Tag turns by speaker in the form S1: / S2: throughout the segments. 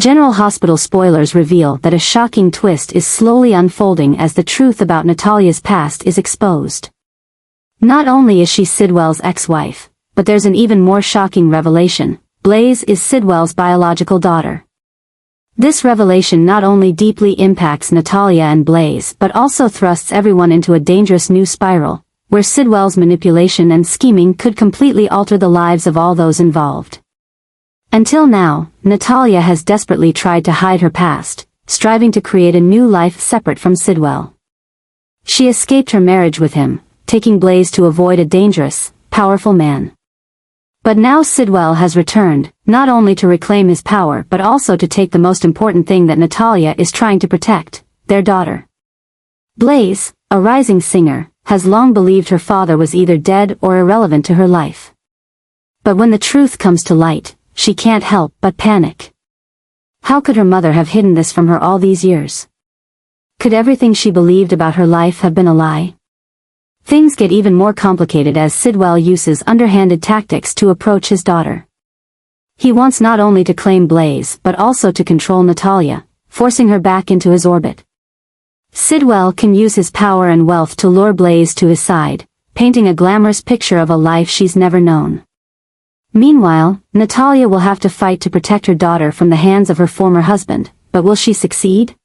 S1: General Hospital spoilers reveal that a shocking twist is slowly unfolding as the truth about Natalia's past is exposed. Not only is she Sidwell's ex-wife, but there's an even more shocking revelation. Blaze is Sidwell's biological daughter. This revelation not only deeply impacts Natalia and Blaze but also thrusts everyone into a dangerous new spiral, where Sidwell's manipulation and scheming could completely alter the lives of all those involved. Until now, Natalia has desperately tried to hide her past, striving to create a new life separate from Sidwell. She escaped her marriage with him, taking Blaze to avoid a dangerous, powerful man. But now Sidwell has returned, not only to reclaim his power but also to take the most important thing that Natalia is trying to protect, their daughter. Blaze, a rising singer, has long believed her father was either dead or irrelevant to her life. But when the truth comes to light, she can't help but panic. How could her mother have hidden this from her all these years? Could everything she believed about her life have been a lie? Things get even more complicated as Sidwell uses underhanded tactics to approach his daughter. He wants not only to claim Blaze but also to control Natalia, forcing her back into his orbit. Sidwell can use his power and wealth to lure Blaze to his side, painting a glamorous picture of a life she's never known. Meanwhile, Natalia will have to fight to protect her daughter from the hands of her former husband, but will she succeed?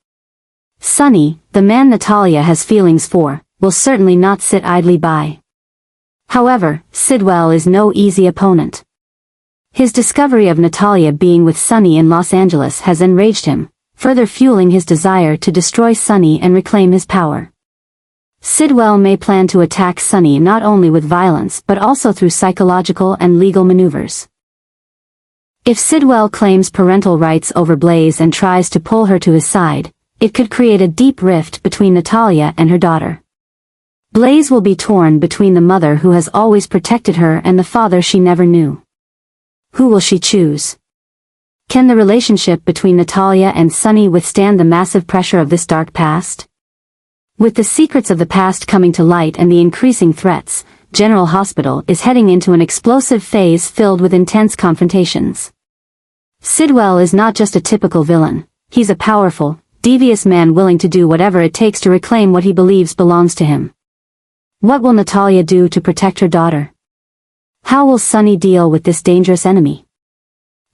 S1: Sonny, the man Natalia has feelings for, will certainly not sit idly by. However, Sidwell is no easy opponent. His discovery of Natalia being with Sonny in Los Angeles has enraged him, further fueling his desire to destroy Sonny and reclaim his power. Sidwell may plan to attack Sonny not only with violence but also through psychological and legal maneuvers. If Sidwell claims parental rights over Blaze and tries to pull her to his side, it could create a deep rift between Natalia and her daughter. Blaze will be torn between the mother who has always protected her and the father she never knew. Who will she choose? Can the relationship between Natalia and Sonny withstand the massive pressure of this dark past? With the secrets of the past coming to light and the increasing threats, General Hospital is heading into an explosive phase filled with intense confrontations. Sidwell is not just a typical villain, he's a powerful, devious man willing to do whatever it takes to reclaim what he believes belongs to him. What will Natalia do to protect her daughter? How will Sonny deal with this dangerous enemy?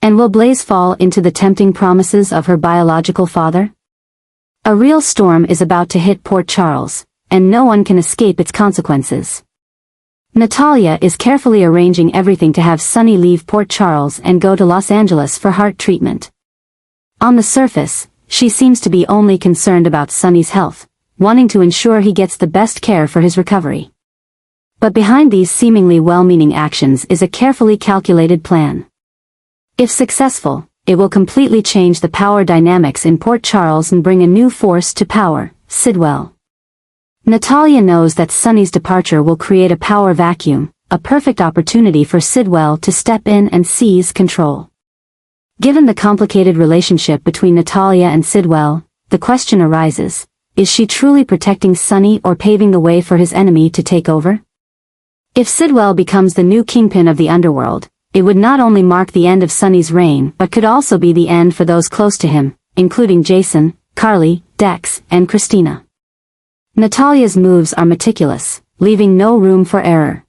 S1: And will Blaze fall into the tempting promises of her biological father? A real storm is about to hit Port Charles, and no one can escape its consequences. Natalia is carefully arranging everything to have Sonny leave Port Charles and go to Los Angeles for heart treatment. On the surface, she seems to be only concerned about Sonny's health, wanting to ensure he gets the best care for his recovery. But behind these seemingly well-meaning actions is a carefully calculated plan. If successful, it will completely change the power dynamics in Port Charles and bring a new force to power, Sidwell. Natalia knows that Sonny's departure will create a power vacuum, a perfect opportunity for Sidwell to step in and seize control. Given the complicated relationship between Natalia and Sidwell, the question arises, is she truly protecting Sonny or paving the way for his enemy to take over? If Sidwell becomes the new kingpin of the underworld, it would not only mark the end of Sonny's reign but could also be the end for those close to him, including Jason, Carly, Dex, and Christina. Natalia's moves are meticulous, leaving no room for error.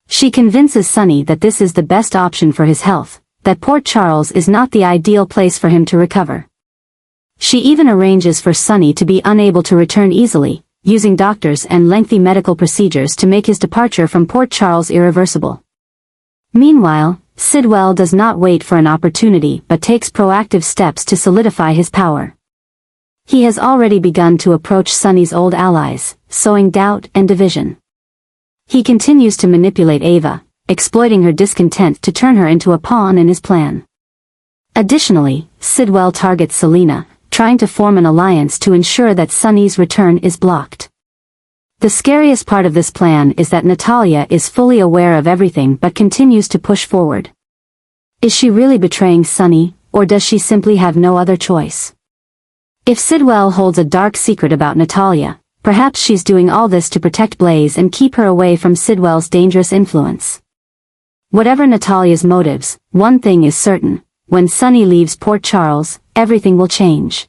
S1: She convinces Sonny that this is the best option for his health, that Port Charles is not the ideal place for him to recover. She even arranges for Sonny to be unable to return easily, using doctors and lengthy medical procedures to make his departure from Port Charles irreversible. Meanwhile, Sidwell does not wait for an opportunity but takes proactive steps to solidify his power. He has already begun to approach Sonny's old allies, sowing doubt and division. He continues to manipulate Ava, exploiting her discontent to turn her into a pawn in his plan. Additionally, Sidwell targets Selena, trying to form an alliance to ensure that Sonny's return is blocked. The scariest part of this plan is that Natalia is fully aware of everything but continues to push forward. Is she really betraying Sonny, or does she simply have no other choice? If Sidwell holds a dark secret about Natalia, perhaps she's doing all this to protect Blaze and keep her away from Sidwell's dangerous influence. Whatever Natalia's motives, one thing is certain, when Sonny leaves Port Charles, everything will change.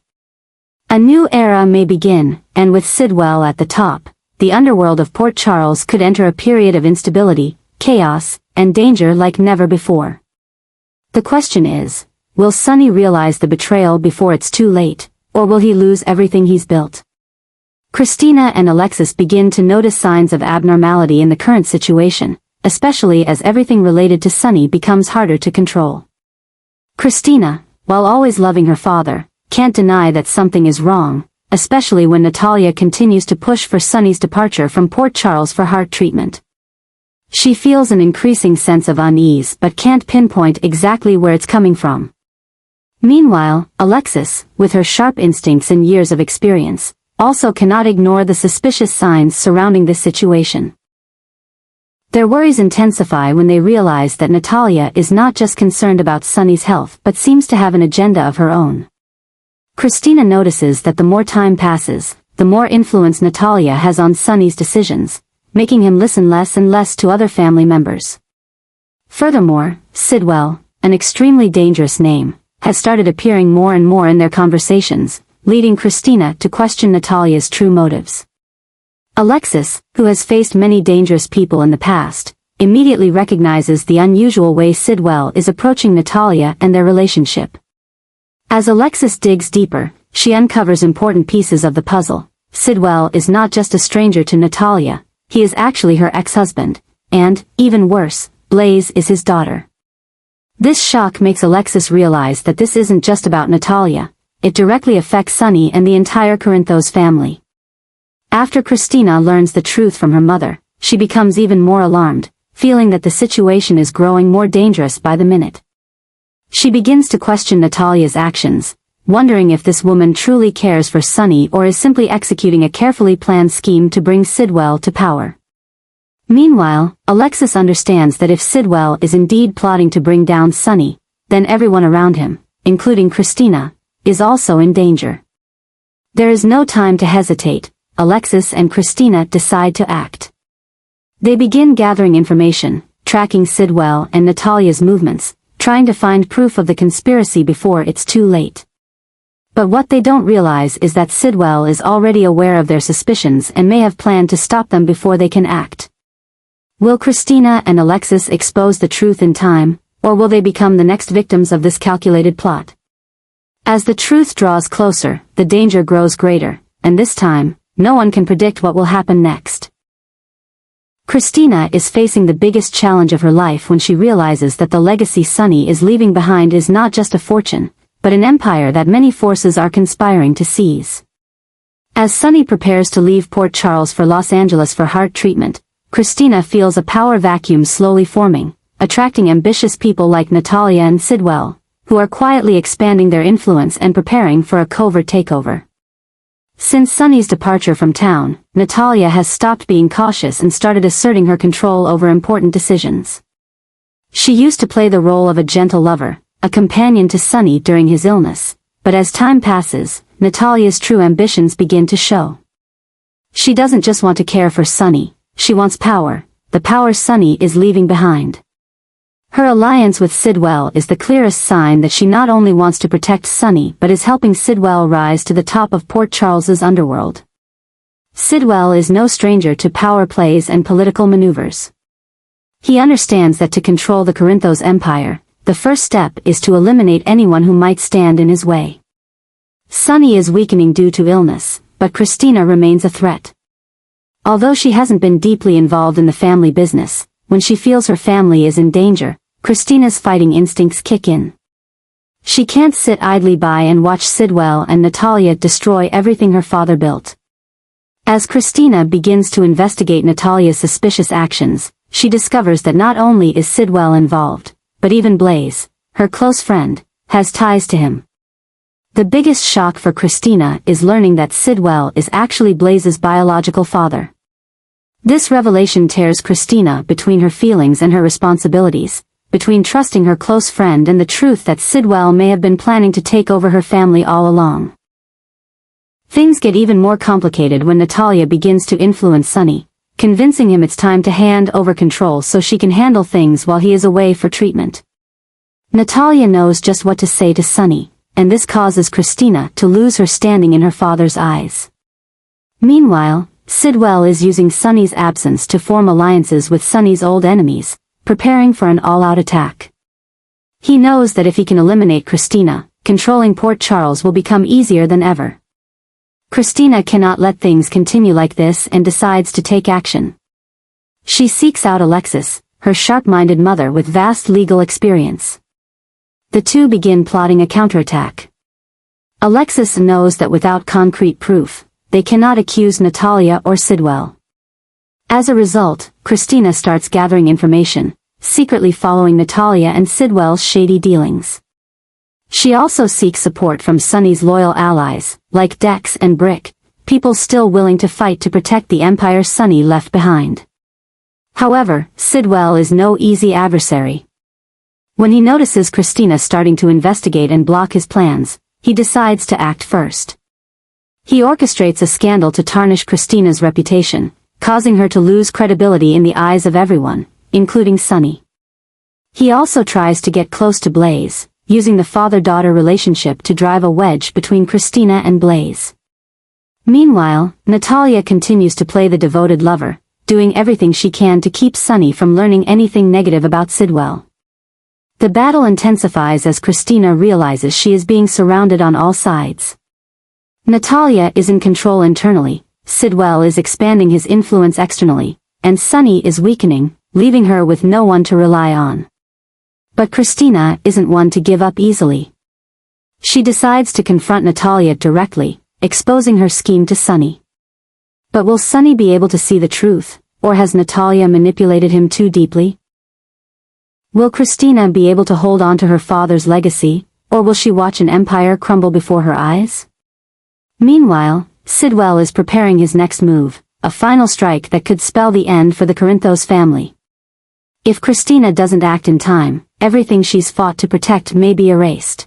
S1: A new era may begin, and with Sidwell at the top, the underworld of Port Charles could enter a period of instability, chaos, and danger like never before. The question is, will Sonny realize the betrayal before it's too late, or will he lose everything he's built? Christina and Alexis begin to notice signs of abnormality in the current situation, especially as everything related to Sonny becomes harder to control. Christina, while always loving her father, can't deny that something is wrong, especially when Natalia continues to push for Sonny's departure from Port Charles for heart treatment. She feels an increasing sense of unease but can't pinpoint exactly where it's coming from. Meanwhile, Alexis, with her sharp instincts and years of experience, also cannot ignore the suspicious signs surrounding this situation. Their worries intensify when they realize that Natalia is not just concerned about Sonny's health but seems to have an agenda of her own. Christina notices that the more time passes, the more influence Natalia has on Sonny's decisions, making him listen less and less to other family members. Furthermore, Sidwell, an extremely dangerous name, has started appearing more and more in their conversations, leading Christina to question Natalia's true motives. Alexis, who has faced many dangerous people in the past, immediately recognizes the unusual way Sidwell is approaching Natalia and their relationship. As Alexis digs deeper, she uncovers important pieces of the puzzle. Sidwell is not just a stranger to Natalia, he is actually her ex-husband, and, even worse, Blaze is his daughter. This shock makes Alexis realize that this isn't just about Natalia, it directly affects Sonny and the entire Corinthos family. After Christina learns the truth from her mother, she becomes even more alarmed, feeling that the situation is growing more dangerous by the minute. She begins to question Natalia's actions, wondering if this woman truly cares for Sonny or is simply executing a carefully planned scheme to bring Sidwell to power. Meanwhile, Alexis understands that if Sidwell is indeed plotting to bring down Sonny, then everyone around him, including Christina, is also in danger. There is no time to hesitate. Alexis and Christina decide to act. They begin gathering information, tracking Sidwell and Natalia's movements, trying to find proof of the conspiracy before it's too late. But what they don't realize is that Sidwell is already aware of their suspicions and may have planned to stop them before they can act. Will Christina and Alexis expose the truth in time, or will they become the next victims of this calculated plot? As the truth draws closer, the danger grows greater, and this time, no one can predict what will happen next. Christina is facing the biggest challenge of her life when she realizes that the legacy Sonny is leaving behind is not just a fortune, but an empire that many forces are conspiring to seize. As Sonny prepares to leave Port Charles for Los Angeles for heart treatment, Christina feels a power vacuum slowly forming, attracting ambitious people like Natalia and Sidwell, who are quietly expanding their influence and preparing for a covert takeover. Since Sonny's departure from town, Natalia has stopped being cautious and started asserting her control over important decisions. She used to play the role of a gentle lover, a companion to Sonny during his illness, but as time passes, Natalia's true ambitions begin to show. She doesn't just want to care for Sonny, she wants power, the power Sonny is leaving behind. Her alliance with Sidwell is the clearest sign that she not only wants to protect Sonny but is helping Sidwell rise to the top of Port Charles's underworld. Sidwell is no stranger to power plays and political maneuvers. He understands that to control the Corinthos empire, the first step is to eliminate anyone who might stand in his way. Sonny is weakening due to illness, but Christina remains a threat. Although she hasn't been deeply involved in the family business, when she feels her family is in danger, Christina's fighting instincts kick in. She can't sit idly by and watch Sidwell and Natalia destroy everything her father built. As Christina begins to investigate Natalia's suspicious actions, she discovers that not only is Sidwell involved, but even Blaze, her close friend, has ties to him. The biggest shock for Christina is learning that Sidwell is actually Blaze's biological father. This revelation tears Christina between her feelings and her responsibilities, between trusting her close friend and the truth that Sidwell may have been planning to take over her family all along. Things get even more complicated when Natalia begins to influence Sonny, convincing him it's time to hand over control so she can handle things while he is away for treatment. Natalia knows just what to say to Sonny, and this causes Christina to lose her standing in her father's eyes. Meanwhile, Sidwell is using Sonny's absence to form alliances with Sonny's old enemies, preparing for an all-out attack. He knows that if he can eliminate Christina, controlling Port Charles will become easier than ever. Christina cannot let things continue like this and decides to take action. She seeks out Alexis, her sharp-minded mother with vast legal experience. The two begin plotting a counterattack. Alexis knows that without concrete proof, they cannot accuse Natalia or Sidwell. As a result, Christina starts gathering information, secretly following Natalia and Sidwell's shady dealings. She also seeks support from Sonny's loyal allies, like Dex and Brick, people still willing to fight to protect the empire Sonny left behind. However, Sidwell is no easy adversary. When he notices Christina starting to investigate and block his plans, he decides to act first. He orchestrates a scandal to tarnish Christina's reputation, causing her to lose credibility in the eyes of everyone, including Sonny. He also tries to get close to Blaze, using the father-daughter relationship to drive a wedge between Christina and Blaze. Meanwhile, Natalia continues to play the devoted lover, doing everything she can to keep Sonny from learning anything negative about Sidwell. The battle intensifies as Christina realizes she is being surrounded on all sides. Natalia is in control internally, Sidwell is expanding his influence externally, and Sonny is weakening, leaving her with no one to rely on. But Christina isn't one to give up easily. She decides to confront Natalia directly, exposing her scheme to Sonny. But will Sonny be able to see the truth, or has Natalia manipulated him too deeply? Will Christina be able to hold on to her father's legacy, or will she watch an empire crumble before her eyes? Meanwhile, Sidwell is preparing his next move, a final strike that could spell the end for the Corinthos family. If Christina doesn't act in time, everything she's fought to protect may be erased.